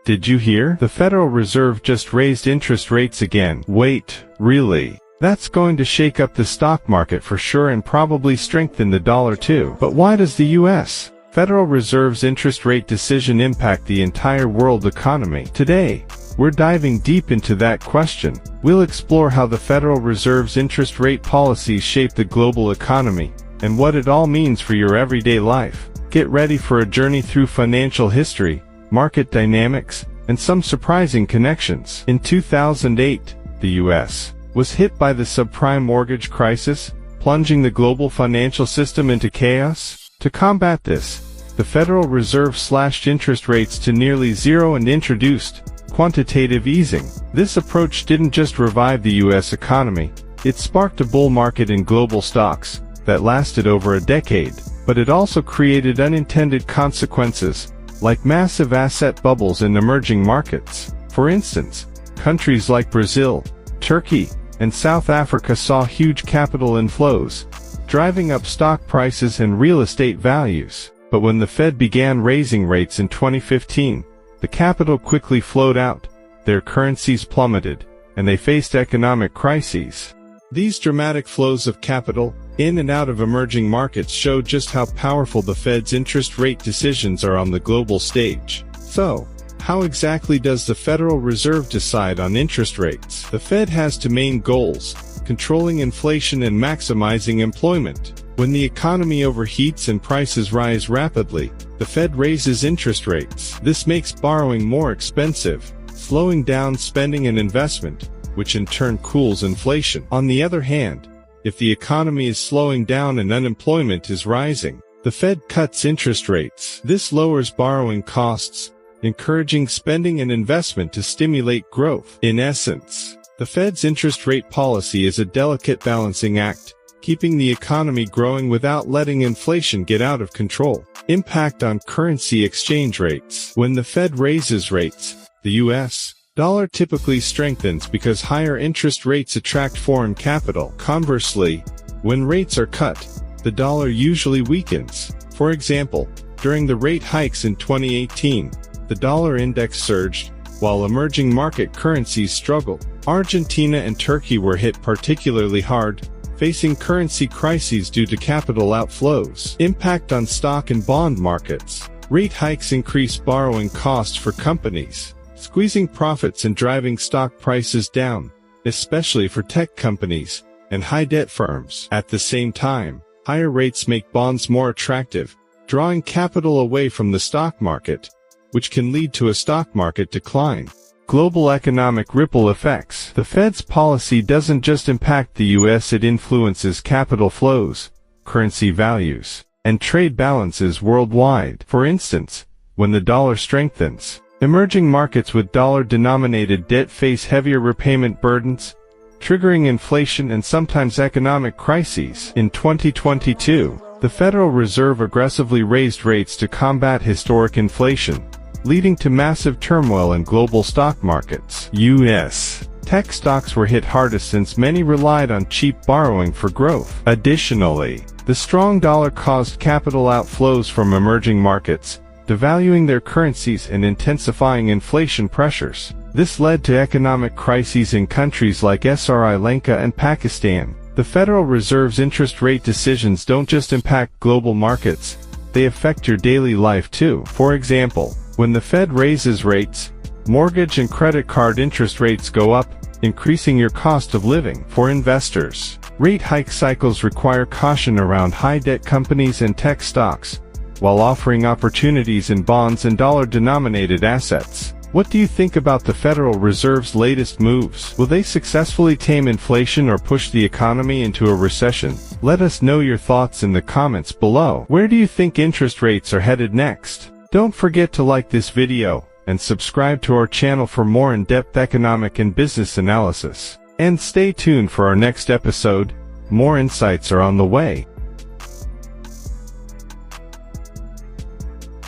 Did you hear? The Federal Reserve just raised interest rates again. Wait, really? That's going to shake up the stock market for sure and probably strengthen the dollar too. But why does the U.S. Federal Reserve's interest rate decision impact the entire world economy? Today, we're diving deep into that question. We'll explore how the Federal Reserve's interest rate policies shape the global economy, and what it all means for your everyday life. Get ready for a journey through financial history, market dynamics, and some surprising connections. In 2008, the U.S. was hit by the subprime mortgage crisis, plunging the global financial system into chaos. To combat this, the Federal Reserve slashed interest rates to nearly zero and introduced quantitative easing. This approach didn't just revive the U.S. economy, it sparked a bull market in global stocks that lasted over a decade, but it also created unintended consequences, like massive asset bubbles in emerging markets. For instance, countries like Brazil, Turkey, and South Africa saw huge capital inflows, driving up stock prices and real estate values. But when the Fed began raising rates in 2015, the capital quickly flowed out, their currencies plummeted, and they faced economic crises. These dramatic flows of capital in and out of emerging markets show just how powerful the Fed's interest rate decisions are on the global stage. So, how exactly does the Federal Reserve decide on interest rates? The Fed has two main goals: controlling inflation and maximizing employment. When the economy overheats and prices rise rapidly, the Fed raises interest rates. This makes borrowing more expensive, slowing down spending and investment, which in turn cools inflation. On the other hand, if the economy is slowing down and unemployment is rising, the Fed cuts interest rates. This lowers borrowing costs, encouraging spending and investment to stimulate growth. In essence, the Fed's interest rate policy is a delicate balancing act, keeping the economy growing without letting inflation get out of control. Impact on currency exchange rates. When the Fed raises rates, the U.S. dollar typically strengthens because higher interest rates attract foreign capital. Conversely, when rates are cut, the dollar usually weakens. For example, during the rate hikes in 2018, the dollar index surged, while emerging market currencies struggled. Argentina and Turkey were hit particularly hard, facing currency crises due to capital outflows. Impact on stock and bond markets. Rate hikes increase borrowing costs for companies, squeezing profits and driving stock prices down, especially for tech companies and high-debt firms. At the same time, higher rates make bonds more attractive, drawing capital away from the stock market, which can lead to a stock market decline. Global economic ripple effects. The Fed's policy doesn't just impact the U.S., it influences capital flows, currency values, and trade balances worldwide. For instance, when the dollar strengthens, emerging markets with dollar-denominated debt face heavier repayment burdens, triggering inflation and sometimes economic crises. In 2022, the Federal Reserve aggressively raised rates to combat historic inflation, leading to massive turmoil in global stock markets. U.S. tech stocks were hit hardest since many relied on cheap borrowing for growth. Additionally, the strong dollar caused capital outflows from emerging markets, devaluing their currencies and intensifying inflation pressures. This led to economic crises in countries like Sri Lanka and Pakistan. The Federal Reserve's interest rate decisions don't just impact global markets, they affect your daily life too. For example, when the Fed raises rates, mortgage and credit card interest rates go up, increasing your cost of living. For investors, rate hike cycles require caution around high-debt companies and tech stocks, while offering opportunities in bonds and dollar-denominated assets. What do you think about the Federal Reserve's latest moves? Will they successfully tame inflation or push the economy into a recession? Let us know your thoughts in the comments below. Where do you think interest rates are headed next? Don't forget to like this video and subscribe to our channel for more in-depth economic and business analysis. And stay tuned for our next episode. More insights are on the way.